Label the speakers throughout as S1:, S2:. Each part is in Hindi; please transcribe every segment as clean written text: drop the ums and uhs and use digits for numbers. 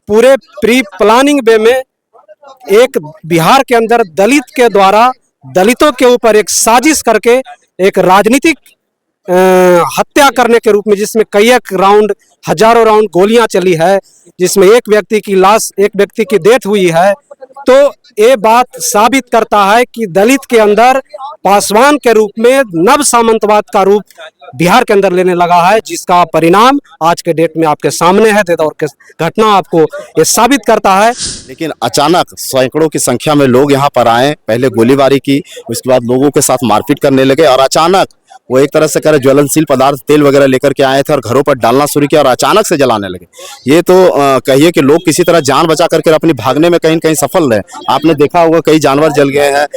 S1: पूरे प्री प्लानिंग वे में एक बिहार के अंदर दलित के द्वारा दलितों के ऊपर एक साजिश करके एक राजनीतिक हत्या करने के रूप में, जिसमें कई एक राउंड, हजारों राउंड गोलियां चली है, जिसमें एक व्यक्ति की लाश, एक व्यक्ति की डेथ हुई है। तो ये बात साबित करता है कि दलित के अंदर पासवान के रूप में नव सामंतवाद का रूप बिहार के अंदर लेने लगा है, जिसका परिणाम आज के डेट में आपके सामने है। और घटना आपको ये साबित करता है।
S2: लेकिन अचानक सैकड़ों की संख्या में लोग यहाँ पर आए, पहले गोलीबारी की, उसके बाद लोगों के साथ मारपीट करने लगे और अचानक वो एक तरह से करे ज्वलनशील पदार्थ, तेल वगैरह लेकर के आए थे और घरों पर डालना शुरू किया और अचानक से जलाने लगे। ये तो कहिए कि लोग किसी तरह जान बचा करके अपनी भागने में कहीं न कहीं सफल रहे। आपने देखा होगा कई जानवर जल गए हैं,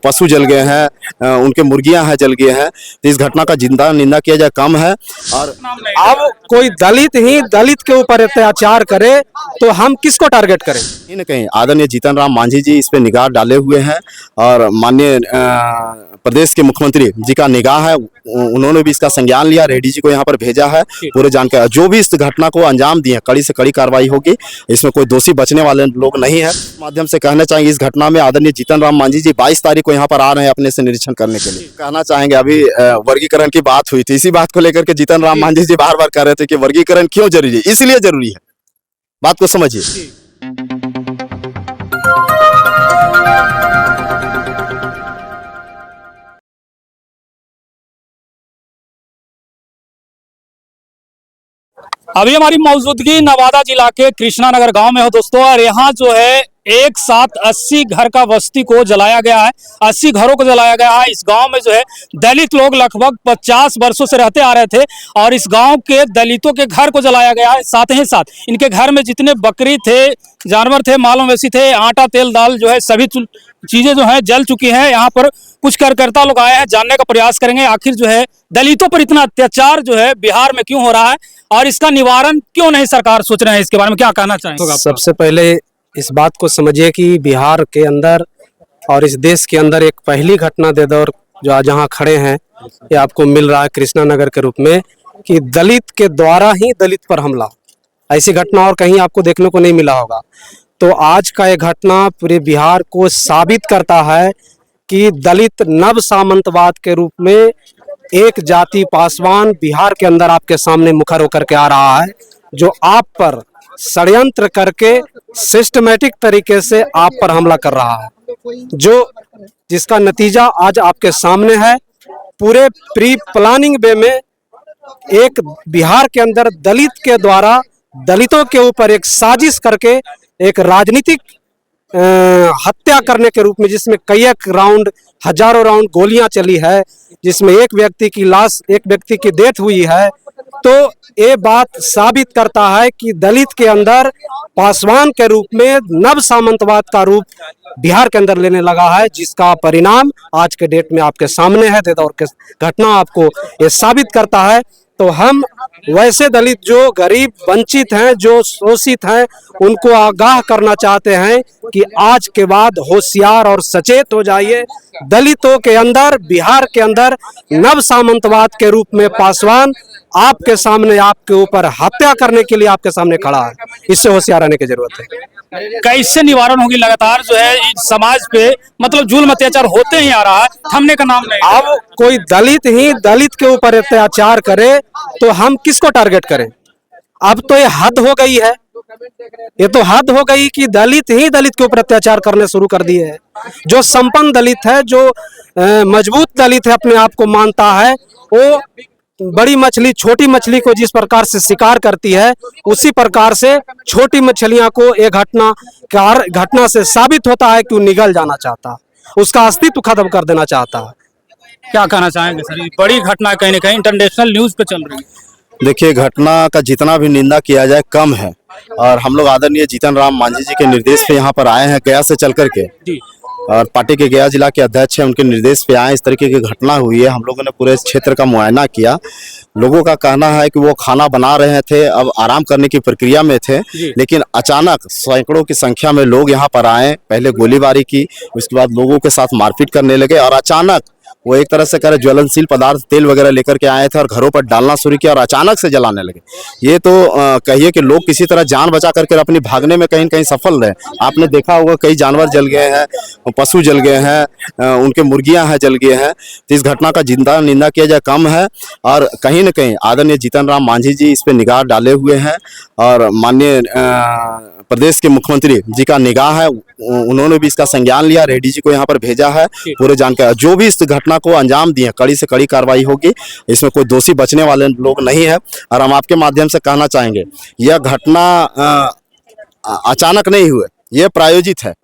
S2: पशु जल गए हैं, उनके मुर्गियां हैं जल गए हैं। तो इस घटना का जिंदा निंदा किया जाए कम है। और
S1: अब कोई दलित ही दलित के ऊपर अत्याचार करे तो हम किसको टारगेट करें?
S2: कहीं न कहीं आदरणीय जीतन राम मांझी जी इस पे निगाह डाले हुए हैं और माननीय प्रदेश के मुख्यमंत्री जी का निगाह है, उन्होंने भी इसका संज्ञान लिया, रेड्डी जी को यहाँ पर भेजा है। पूरे जानकारी जो भी इस घटना को अंजाम दिए, कड़ी से कड़ी कार्रवाई होगी, इसमें कोई दोषी बचने वाले लोग नहीं है। माध्यम से कहना चाहेंगे इस घटना में आदरणीय जीतन राम मांझी जी 22 तारीख को यहाँ पर आ रहे हैं अपने से निरीक्षण करने के लिए। कहना चाहेंगे अभी वर्गीकरण की बात हुई थी, इसी बात को लेकर के जीतन राम मांझी जी बार बार कह रहे थे कि वर्गीकरण क्यों जरूरी है, इसलिए जरूरी है। बात को समझिए।
S3: अभी हमारी मौजूदगी नवादा जिला के कृष्णानगर गांव में हो दोस्तों, और यहाँ जो है एक साथ 80 घर का बस्ती को जलाया गया है, 80 घरों को जलाया गया है। इस गांव में जो है दलित लोग लगभग 50 वर्षों से रहते आ रहे थे और इस गांव के दलितों के घर को जलाया गया है। साथ ही साथ इनके घर में जितने बकरी थे, जानवर थे, माल मवेशी थे, आटा तेल दाल जो है सभी चीजें जो है जल चुकी हैं। यहाँ पर कुछ कार्यकर्ता लोग आए हैं, जानने का प्रयास करेंगे आखिर जो है दलितों पर इतना अत्याचार जो है बिहार में क्यों हो रहा है और इसका निवारण क्यों नहीं सरकार सोच रहे हैं, इसके बारे में क्या कहना चाहेंगे?
S1: सबसे पहले इस बात को समझिए कि बिहार के अंदर और इस देश के अंदर एक पहली घटना दे दौर जो आज यहाँ खड़े हैं ये आपको मिल रहा है कृष्णानगर के रूप में, कि दलित के द्वारा ही दलित पर हमला। ऐसी घटना और कहीं आपको देखने को नहीं मिला होगा। तो आज का ये घटना पूरे बिहार को साबित करता है कि दलित नव सामंतवाद के रूप में एक जाति पासवान बिहार के अंदर आपके सामने मुखर होकर के आ रहा है, जो आप पर षड्यंत्र करके सिस्टमैटिक तरीके से आप पर हमला कर रहा है, जो जिसका नतीजा आज आपके सामने है। पूरे प्री प्लानिंग वे में एक बिहार के अंदर दलित के द्वारा दलितों के ऊपर एक साजिश करके एक राजनीतिक हत्या करने के रूप में, जिसमें कई एक राउंड, हजारों राउंड गोलियां चली है, जिसमें एक व्यक्ति की लाश, एक व्यक्ति की डेथ हुई है। तो ये बात साबित करता है कि दलित के अंदर पासवान के रूप में नव सामंतवाद का रूप बिहार के अंदर लेने लगा है, जिसका परिणाम आज के डेट में आपके सामने है। और घटना आपको ये साबित करता है। तो हम वैसे दलित जो गरीब, वंचित हैं, जो शोषित हैं, उनको आगाह करना चाहते हैं कि आज के बाद होशियार और सचेत हो जाइए। दलितों के अंदर, बिहार के अंदर नव सामंतवाद के रूप में पासवान आपके सामने, आपके ऊपर हत्या करने के लिए आपके सामने खड़ा है। इससे होशियार रहने की जरूरत है।
S3: कैसे निवारण होगी? लगातार जो है समाज पे मतलब जुल्म अत्याचार होते ही आ रहा है, थमने का नाम नहीं।
S1: अब कोई दलित ही दलित के ऊपर अत्याचार करे तो हम किसको टारगेट करें? अब तो ये हद हो गई है, ये तो हद हो गई कि दलित ही दलित के ऊपर अत्याचार करने शुरू कर दिए हैं। जो संपन्न दलित है, जो मजबूत दलित है, अपने आप को मानता है, वो बड़ी मछली छोटी मछली को जिस प्रकार से शिकार करती है, उसी प्रकार से छोटी मछलियां को एक घटना से साबित होता है कि वो निगल जाना चाहता, उसका अस्तित्व खत्म कर देना चाहता है।
S3: क्या कहना चाहेंगे सर? बड़ी घटना कहीं ना कहीं इंटरनेशनल न्यूज पे चल रही है।
S2: देखिए, घटना का जितना भी निंदा किया जाए कम है और हम लोग आदरणीय जीतन राम मांझी जी के निर्देश पे यहाँ पर आए हैं, गया से चल करके, और पार्टी के गया जिला के अध्यक्ष हैं, उनके निर्देश पे आए। इस तरीके की घटना हुई है, हम लोगों ने पूरे क्षेत्र का मुआयना किया। लोगों का कहना है कि वो खाना बना रहे थे, अब आराम करने की प्रक्रिया में थे, लेकिन अचानक सैकड़ों की संख्या में लोग यहाँ पर आए, पहले गोलीबारी की, उसके बाद लोगों के साथ मारपीट करने लगे और अचानक वो एक तरह से कह रहे ज्वलनशील पदार्थ तेल वगैरह लेकर के आए थे और घरों पर डालना शुरू किया और अचानक से जलाने लगे। ये तो कहिए कि लोग किसी तरह जान बचा करके अपनी भागने में कहीं न कहीं सफल रहे। आपने देखा होगा कई जानवर जल गए हैं, पशु जल गए हैं, उनके मुर्गियां हैं जल गए हैं। तो इस घटना का जिंदा निंदा किया जाए कम है और कहीं न कहीं आदरणीय जीतन राम मांझी जी इस पे निगाह डाले हुए हैं और माननीय प्रदेश के मुख्यमंत्री जी का निगाह है, उन्होंने भी इसका संज्ञान लिया, रेड्डी जी को यहाँ पर भेजा है। पूरे जानकारी जो भी इस घटना को अंजाम दिए कड़ी से कड़ी कार्रवाई होगी, इसमें कोई दोषी बचने वाले लोग नहीं है। और हम आपके माध्यम से कहना चाहेंगे यह घटना अचानक नहीं हुए, यह प्रायोजित है।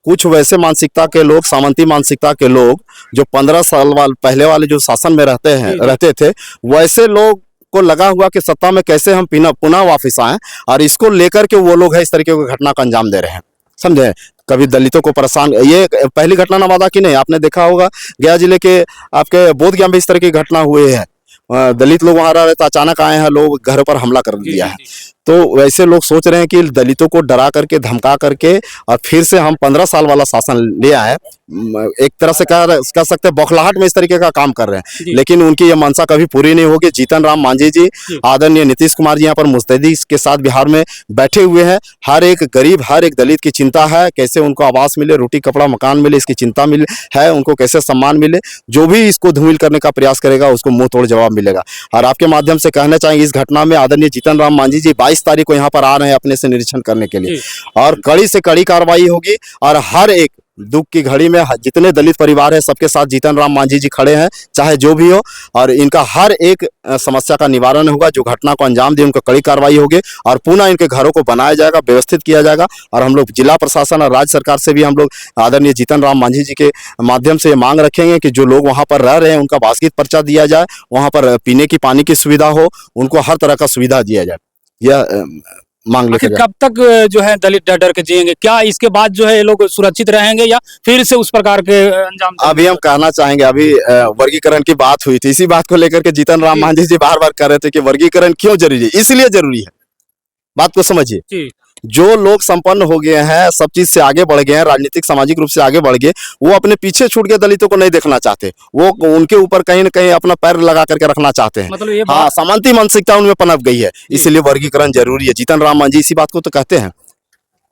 S2: कुछ वैसे मानसिकता के लोग, सामंती मानसिकता के लोग जो 15 साल पहले वाले जो शासन में रहते थे, वैसे लोग को लगा हुआ कि सत्ता में कैसे हम पुनः वापस आए और इसको लेकर के वो लोग है इस तरीके की घटना का अंजाम दे रहे हैं। समझे, कभी दलितों को परेशान, ये पहली घटना नवादा की नहीं, आपने देखा होगा गया जिले के आपके बोधगया में इस तरह की घटना हुई है। दलित लोग वहां रह रहे थे, अचानक आए हैं लोग, घरों पर हमला कर दिया है। तो वैसे लोग सोच रहे हैं कि दलितों को डरा करके धमका करके और फिर से हम 15 साल वाला शासन ले आए, एक तरह से कह सकते हैं बौखलाहट में इस तरीके का काम कर रहे हैं। लेकिन उनकी ये मंशा कभी पूरी नहीं होगी। जीतन राम मांझी जी, आदरणीय नीतीश कुमार जी यहाँ पर मुस्तैदी के साथ बिहार में बैठे हुए हैं। हर एक गरीब, हर एक दलित की चिंता है कैसे उनको आवास मिले, रोटी कपड़ा मकान मिले, इसकी चिंता है, उनको कैसे सम्मान मिले। जो भी इसको धूमिल करने का प्रयास करेगा उसको मुंह तोड़ जवाब मिलेगा। और आपके माध्यम से कहना चाहेंगे इस घटना में आदरणीय जीतन राम मांझी जी 22 तारीख को यहाँ पर आ रहे हैं अपने से निरीक्षण करने के लिए और कड़ी से कड़ी कार्रवाई होगी। और हर एक दुख की घड़ी में जितने दलित परिवार है सबके साथ जीतन राम मांझी जी खड़े हैं, चाहे जो भी हो, और इनका हर एक समस्या का निवारण होगा। जो घटना को अंजाम दिए उनको कड़ी कार्रवाई होगी और पुनः इनके घरों को बनाया जाएगा, व्यवस्थित किया जाएगा। और हम लोग जिला प्रशासन और राज्य सरकार से भी हम लोग आदरणीय जीतन राम मांझी जी के माध्यम से मांग रखेंगे कि जो लोग वहाँ पर रह रहे हैं उनका वास्तविक पर्चा दिया जाए, वहाँ पर पीने की पानी की सुविधा हो, उनको हर तरह का सुविधा दिया जाए। यह मांग लेकर
S3: कब तक जो है दलित डर डर के जिएंगे? क्या इसके बाद जो है ये लोग सुरक्षित रहेंगे या फिर से उस प्रकार के अंजाम?
S2: अभी हम कहना चाहेंगे, अभी वर्गीकरण की बात हुई थी, इसी बात को लेकर के जीतन राम मांझी जी बार बार कह रहे थे कि वर्गीकरण क्यों जरूरी है। इसलिए जरूरी है, बात को समझिए। जो लोग संपन्न हो गए हैं, सब चीज से आगे बढ़ गए हैं, राजनीतिक सामाजिक रूप से आगे बढ़ गए, वो अपने पीछे छूट गए दलितों को नहीं देखना चाहते। वो उनके ऊपर कहीं न कहीं अपना पैर लगा करके रखना चाहते हैं।
S3: मतलब ये
S2: हाँ, सामंती मानसिकता उनमें पनप गई है, इसीलिए वर्गीकरण जरूरी है। जीतन राम मांझी इसी बात को तो कहते हैं,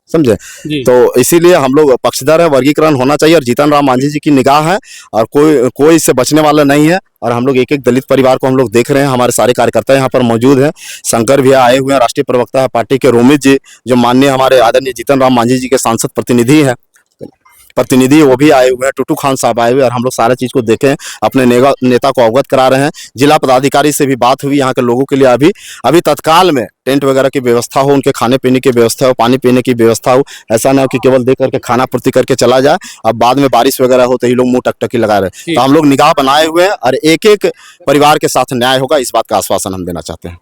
S2: समझे। तो इसीलिए हम लोग पक्षधर है, वर्गीकरण होना चाहिए। और जीतन राम मांझी जी की निगाह है और कोई इससे बचने वाला नहीं है। और हम लोग एक एक दलित परिवार को हम लोग देख रहे हैं, हमारे सारे कार्यकर्ता यहाँ पर मौजूद हैं। शंकर भैया आए हुए हैं, राष्ट्रीय प्रवक्ता है पार्टी के रोमित जी, जो माननीय हमारे आदरणीय जीतन राम मांझी जी के सांसद प्रतिनिधि वो भी आए हुए हैं, टुटू खान साहब आए हुए हैं। और हम लोग सारा चीज को देखें, अपने नेता को अवगत करा रहे हैं। जिला पदाधिकारी से भी बात हुई, यहाँ के लोगों के लिए अभी तत्काल में टेंट वगैरह की व्यवस्था हो, उनके खाने पीने की व्यवस्था हो, पानी पीने की व्यवस्था हो। ऐसा ना हो कि केवल देख करके खाना पूर्ति करके चला जाए, अब बाद में बारिश वगैरह हो तो ये लोग मुंह टकटकी लगा रहे। तो हम लोग निगाह बनाए हुए हैं और एक एक परिवार के साथ न्याय होगा, इस बात का आश्वासन हम देना चाहते हैं।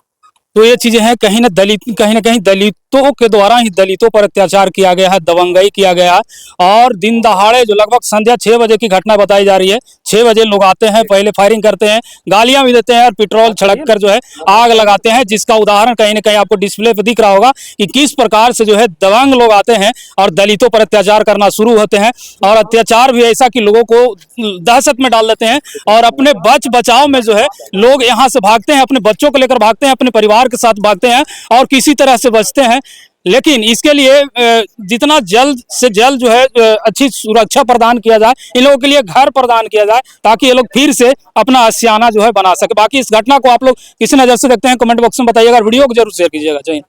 S3: तो ये चीजें हैं, कहीं ना कहीं दलितों के द्वारा ही दलितों पर अत्याचार किया गया है, दबंगई किया गया है। और दिन दहाड़े जो लगभग संध्या 6 बजे की घटना बताई जा रही है, 6 बजे लोग आते हैं, पहले फायरिंग करते हैं, गालियां भी देते हैं और पेट्रोल छिड़क कर जो है आग लगाते हैं, जिसका उदाहरण कहीं ना कहीं आपको डिस्प्ले पर दिख रहा होगा कि किस प्रकार से जो है दबंग लोग आते हैं और दलितों पर अत्याचार करना शुरू होते हैं। और अत्याचार भी ऐसा कि लोगों को दहशत में डाल देते हैं और अपने बचाव में जो है लोग यहाँ से भागते हैं, अपने बच्चों को लेकर भागते हैं, अपने परिवार के साथ भागते हैं और किसी तरह से बचते हैं। लेकिन इसके लिए जितना जल्द से जल्द जो है अच्छी सुरक्षा प्रदान किया जाए, इन लोगों के लिए घर प्रदान किया जाए, ताकि ये लोग फिर से अपना आशियाना जो है बना सके। बाकी इस घटना को आप लोग किसी नजर से देखते हैं, कमेंट बॉक्स में बताइएगा, वीडियो को जरूर शेयर कीजिएगा। जय हिंद।